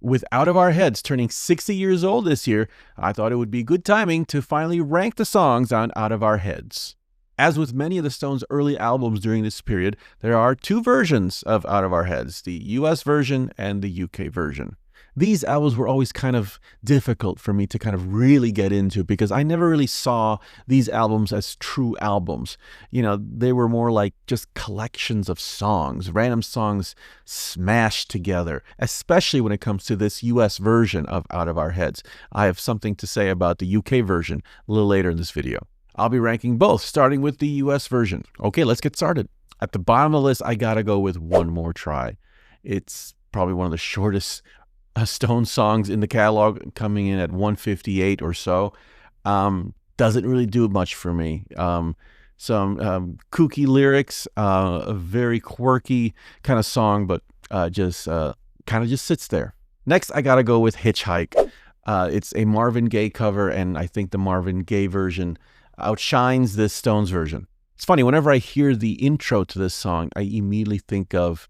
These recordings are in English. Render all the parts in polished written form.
With Out of Our Heads turning 60 years old this year, I thought it would be good timing to finally rank the songs on Out of Our Heads. As with many of the Stones' early albums during this period, there are two versions of Out of Our Heads, the US version and the UK version. These albums were always kind of difficult for me to kind of really get into because I never really saw these albums as true albums. They were more like just collections of songs, random songs smashed together, especially when it comes to this US version of Out of Our Heads. I have something to say about the UK version a little later in this video. I'll be ranking both, starting with the US version. Okay, let's get started. At the bottom of the list, I gotta go with One More Try. It's probably one of the shortest Stone songs in the catalog, coming in at 158 or so. Doesn't really do much for me. Some kooky lyrics, a very quirky kind of song, but just kind of just sits there. Next, I gotta go with Hitchhike. It's a Marvin Gaye cover, and I think the Marvin Gaye version outshines this Stones version. It's funny, whenever I hear the intro to this song, I immediately think of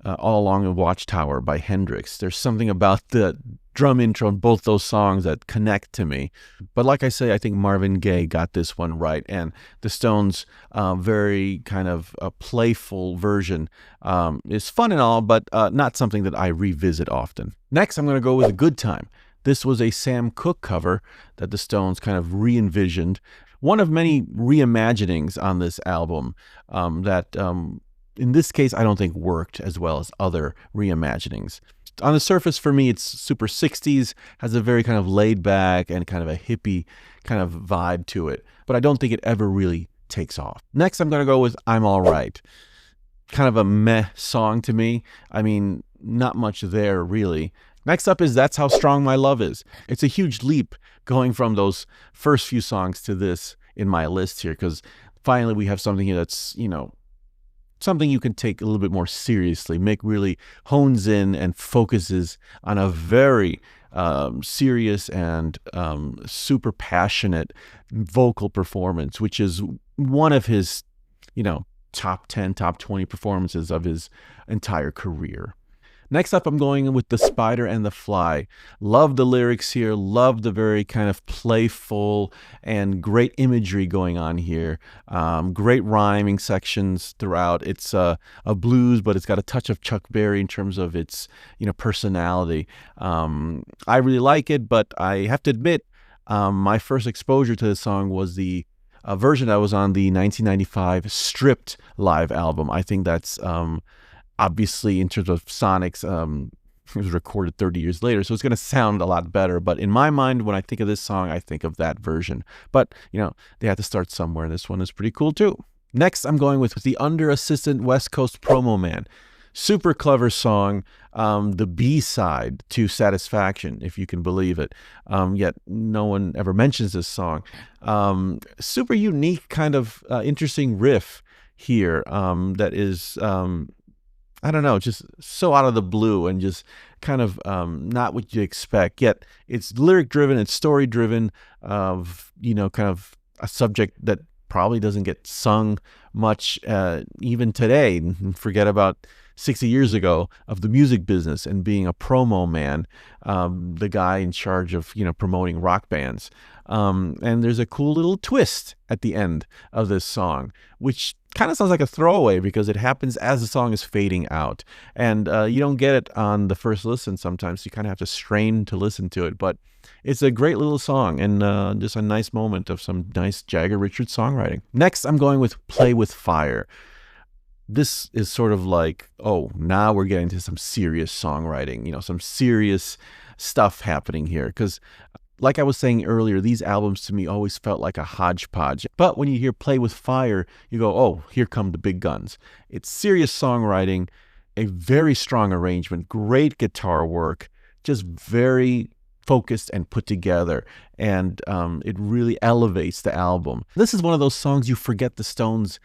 All Along the Watchtower by Hendrix. There's something about the drum intro in both those songs that connect to me. But like I say, I think Marvin Gaye got this one right, and the Stones' very kind of playful version is fun and all, but not something that I revisit often. Next, I'm going to go with A Good Time. This was a Sam Cooke cover that the Stones kind of re-envisioned. One of many reimaginings on this album that in this case, I don't think worked as well as other reimaginings. On the surface, for me, it's super 60s, has a very kind of laid back and kind of a hippie kind of vibe to it, but I don't think it ever really takes off. Next, I'm going to go with I'm All Right. Kind of a meh song to me. I mean, not much there, really. Next up is That's How Strong My Love Is. It's a huge leap going from those first few songs to this in my list here, because finally we have something here that's, something you can take a little bit more seriously. Mick really hones in and focuses on a very serious and super passionate vocal performance, which is one of his, top 10, top 20 performances of his entire career. Next up, I'm going with The Spider and the Fly. Love the lyrics here. Love the very kind of playful and great imagery going on here. Great rhyming sections throughout. It's a blues, but it's got a touch of Chuck Berry in terms of its personality. I really like it, but I have to admit, my first exposure to this song was the version that was on the 1995 Stripped live album. I think that's obviously, in terms of sonics, it was recorded 30 years later, so it's going to sound a lot better. But in my mind, when I think of this song, I think of that version. But, they had to start somewhere. This one is pretty cool, too. Next, I'm going with The Under-Assistant West Coast Promo Man. Super clever song, the B-side to Satisfaction, if you can believe it. Yet no one ever mentions this song. Super unique, kind of interesting riff here that is... I don't know, just so out of the blue and just kind of not what you expect. Yet it's lyric driven, it's story driven, of kind of a subject that probably doesn't get sung much even today. Forget about 60 years ago of the music business and being a promo man, the guy in charge of promoting rock bands. And there's a cool little twist at the end of this song, which kind of sounds like a throwaway because it happens as the song is fading out. And you don't get it on the first listen sometimes. You kind of have to strain to listen to it. But it's a great little song and just a nice moment of some nice Jagger Richards songwriting. Next, I'm going with Play With Fire. This is sort of like, now we're getting to some serious songwriting, some serious stuff happening here. Because like I was saying earlier, these albums to me always felt like a hodgepodge. But when you hear Play With Fire, you go, here come the big guns. It's serious songwriting, a very strong arrangement, great guitar work, just very focused and put together. And it really elevates the album. This is one of those songs you forget the Stones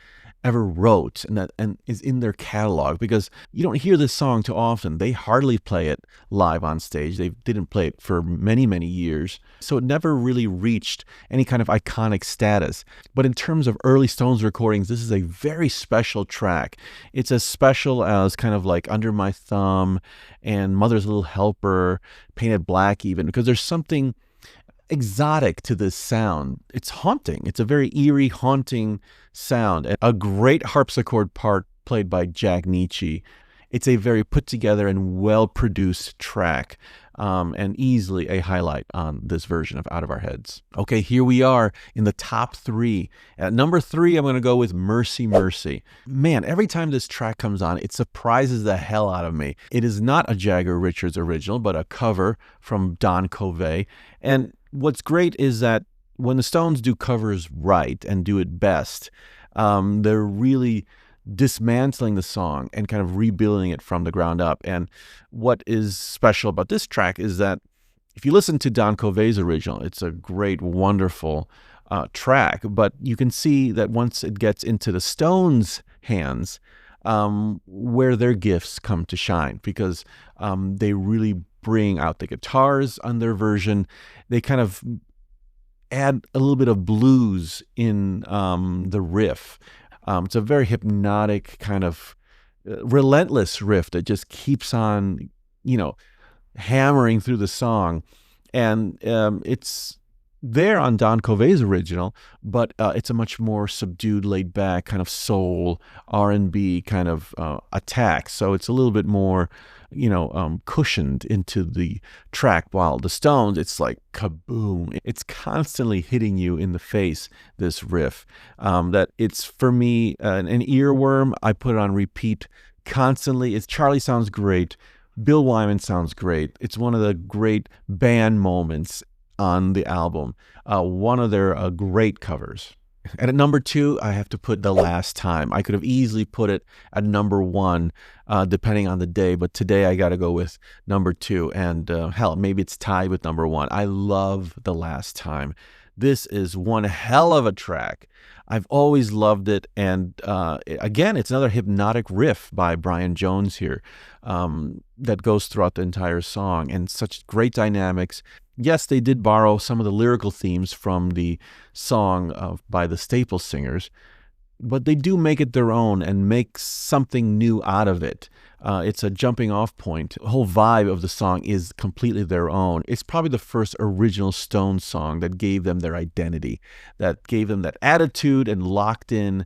ever wrote and is in their catalog, because you don't hear this song too often. They hardly play it live on stage. They didn't play it for many, many years. So it never really reached any kind of iconic status. But in terms of early Stones recordings, this is a very special track. It's as special as kind of like Under My Thumb and Mother's Little Helper, Painted Black even, because there's something exotic to this sound. It's haunting. It's a very eerie, haunting sound. And a great harpsichord part played by Jack Nietzsche. It's a very put together and well-produced track, and easily a highlight on this version of Out of Our Heads. Okay, here we are in the top 3. At number 3, I'm going to go with Mercy, Mercy. Man, every time this track comes on, it surprises the hell out of me. It is not a Jagger Richards original, but a cover from Don Covey. And what's great is that when the Stones do covers right and do it best, they're really dismantling the song and kind of rebuilding it from the ground up. And what is special about this track is that if you listen to Don Covey's original, it's a great, wonderful track, but you can see that once it gets into the Stones' hands, where their gifts come to shine, because they really bring out the guitars on their version. They kind of add a little bit of blues in the riff. It's a very hypnotic kind of relentless riff that just keeps on, hammering through the song. And it's there on Don Covey's original, but it's a much more subdued, laid back kind of soul R&B kind of attack. So it's a little bit more, cushioned into the track, while the Stones, it's like kaboom. It's constantly hitting you in the face, this riff. That it's, for me, an earworm. I put it on repeat constantly. Charlie sounds great. Bill Wyman sounds great. It's one of the great band moments on the album. One of their great covers. And at number 2, I have to put The Last Time. I could have easily put it at number 1, depending on the day, but today I got to go with number 2. And hell, maybe it's tied with number 1. I love The Last Time. This is one hell of a track. I've always loved it. And again, it's another hypnotic riff by Brian Jones here that goes throughout the entire song, and such great dynamics. Yes, they did borrow some of the lyrical themes from the song by the Staple Singers, but they do make it their own and make something new out of it. It's a jumping off point. The whole vibe of the song is completely their own. It's probably the first original Stones song that gave them their identity, that gave them that attitude and locked in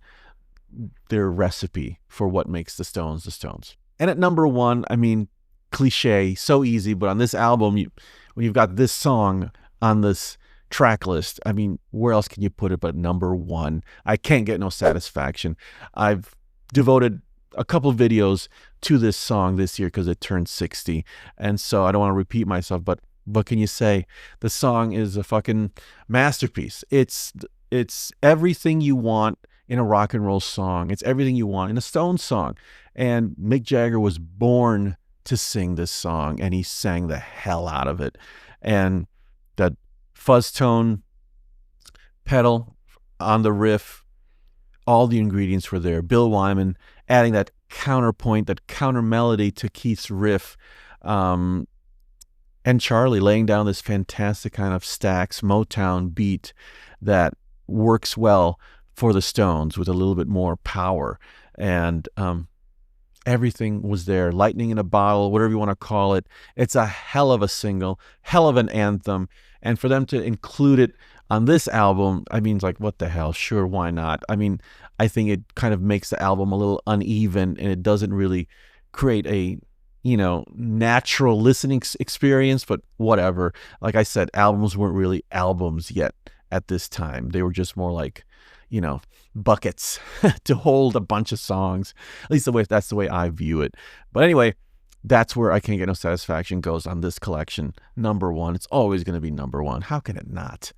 their recipe for what makes the Stones the Stones. And at number 1, I mean, cliche, so easy, but on this album, when you've got this song on this track list, I mean, where else can you put it but number 1? I can't get no satisfaction. I've devoted a couple videos to this song this year because it turned 60, and so I don't want to repeat myself, but what can you say? The song is a fucking masterpiece. It's everything you want in a rock and roll song. It's everything you want in a Stones song. And Mick Jagger was born to sing this song, and he sang the hell out of it. And that fuzz tone pedal on the riff, all the ingredients were there. Bill Wyman adding that counterpoint, that counter melody to Keith's riff, and Charlie laying down this fantastic kind of Stax Motown beat that works well for the Stones with a little bit more power. And everything was there. Lightning in a bottle, whatever you want to call it. It's a hell of a single, hell of an anthem. And for them to include it on this album, I mean, it's like, what the hell? Sure, why not? I mean, I think it kind of makes the album a little uneven, and it doesn't really create a, natural listening experience, but whatever. Like I said, albums weren't really albums yet at this time. They were just more like, buckets to hold a bunch of songs. At least that's the way I view it. But anyway, that's where I Can't Get No Satisfaction goes on this collection. Number 1. It's always going to be number 1. How can it not?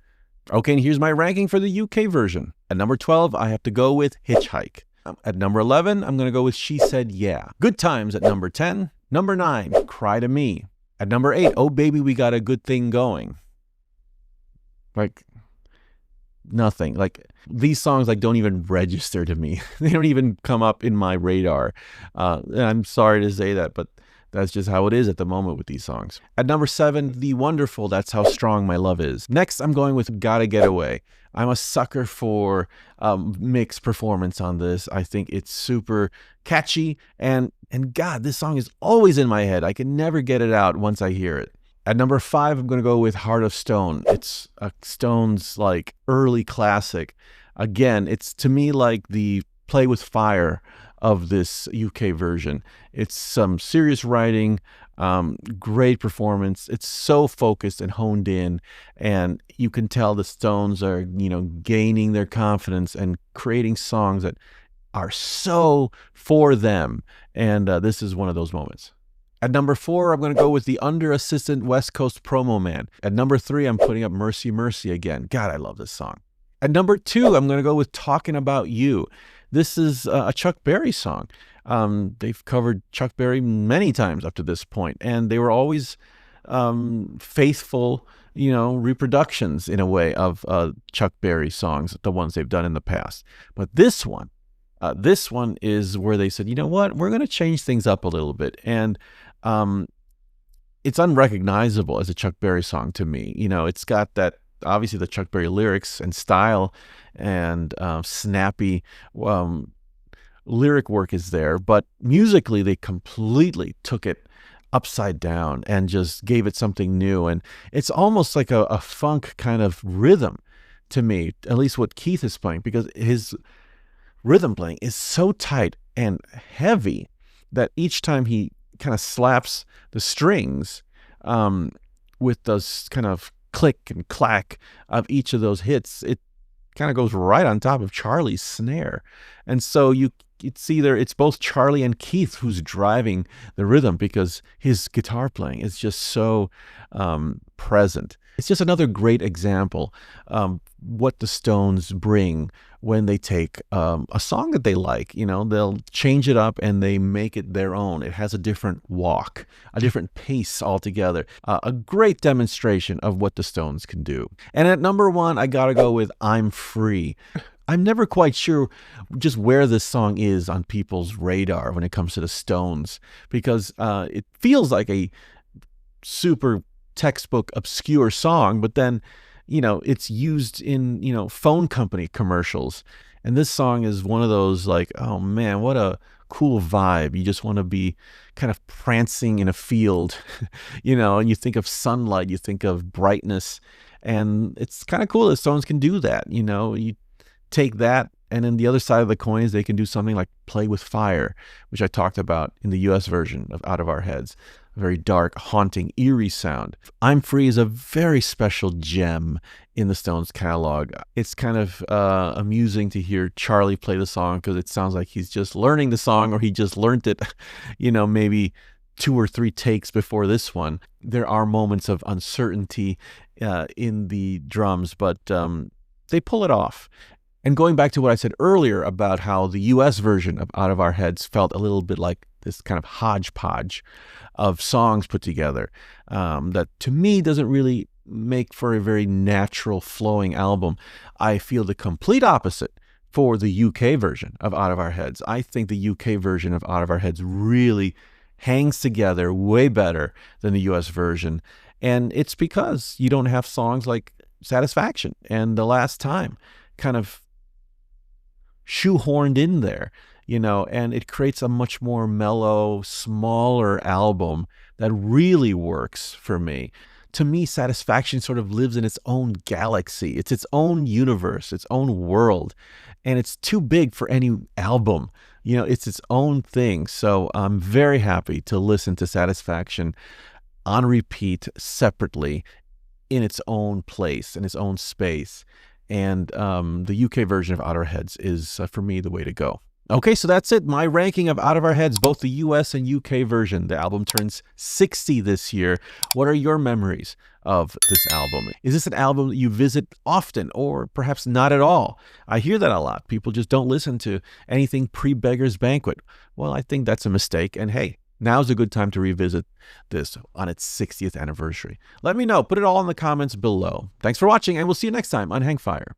Okay, and here's my ranking for the UK version. At number 12, I have to go with Hitchhike. At number 11, I'm going to go with She Said Yeah. Good Times at number 10. Number 9, Cry to Me. At number 8, Oh Baby We Got a Good Thing Going. Like, nothing. Like these songs like don't even register to me. They don't even come up in my radar. And I'm sorry to say that, but that's just how it is at the moment with these songs. At number 7, the wonderful That's How Strong My Love Is. Next, I'm going with Gotta Get Away. I'm a sucker for Mick's performance on this. I think it's super catchy, and God, this song is always in my head. I can never get it out once I hear it. At number 5, I'm going to go with Heart of Stone. It's a Stones like early classic. Again, it's to me like the Play with Fire of this UK version. It's some serious writing, great performance. It's so focused and honed in, and you can tell the Stones are, gaining their confidence and creating songs that are so for them. And this is one of those moments. At number 4, I'm going to go with the under-assistant West Coast Promo Man. At number 3, I'm putting up Mercy Mercy again. God, I love this song. At number 2, I'm going to go with Talking About You. This is a Chuck Berry song. They've covered Chuck Berry many times up to this point, and they were always faithful, reproductions in a way of Chuck Berry songs, the ones they've done in the past. But this one is where they said, you know what, we're going to change things up a little bit. And it's unrecognizable as a Chuck Berry song to me. It's got that, obviously, the Chuck Berry lyrics and style and snappy lyric work is there, but musically they completely took it upside down and just gave it something new. And it's almost like a funk kind of rhythm to me, at least what Keith is playing, because his rhythm playing is so tight and heavy that each time he kind of slaps the strings with those kind of click and clack of each of those hits, it kind of goes right on top of Charlie's snare. And so it's both Charlie and Keith who's driving the rhythm, because his guitar playing is just so present. It's just another great example what the Stones bring when they take a song that they like. They'll change it up and they make it their own. It has a different walk, a different pace altogether. A great demonstration of what the Stones can do. And at number 1, I gotta go with I'm Free. I'm never quite sure just where this song is on people's radar when it comes to the Stones, because it feels like a super textbook obscure song, but then it's used in phone company commercials, and this song is one of those like, oh man, what a cool vibe. You just want to be kind of prancing in a field and you think of sunlight, you think of brightness, and it's kind of cool that Stones can do that. You take that, and then the other side of the coin is they can do something like Play with Fire, which I talked about in the US version of Out of Our Heads. A very dark, haunting, eerie sound. I'm Free is a very special gem in the Stones catalog. It's kind of amusing to hear Charlie play the song, because it sounds like he's just learning the song, or he just learned it, maybe 2 or 3 takes before this one. There are moments of uncertainty in the drums, but they pull it off. And going back to what I said earlier about how the US version of Out of Our Heads felt a little bit like this kind of hodgepodge of songs put together, that to me doesn't really make for a very natural flowing album. I feel the complete opposite for the UK version of Out of Our Heads. I think the UK version of Out of Our Heads really hangs together way better than the US version. And it's because you don't have songs like Satisfaction and The Last Time kind of shoehorned in there, and it creates a much more mellow, smaller album that really works for me. To me, Satisfaction sort of lives in its own galaxy. It's its own universe, its own world, and it's too big for any album. It's its own thing. So I'm very happy to listen to Satisfaction on repeat separately in its own place, in its own space. And the UK version of Out of Our Heads is, for me, the way to go. Okay, so that's it. My ranking of Out of Our Heads, both the US and UK version. The album turns 60 this year. What are your memories of this album? Is this an album that you visit often, or perhaps not at all? I hear that a lot. People just don't listen to anything pre-Beggar's Banquet. Well, I think that's a mistake. And hey, now's a good time to revisit this on its 60th anniversary. Let me know. Put it all in the comments below. Thanks for watching, and we'll see you next time on Hang Fire.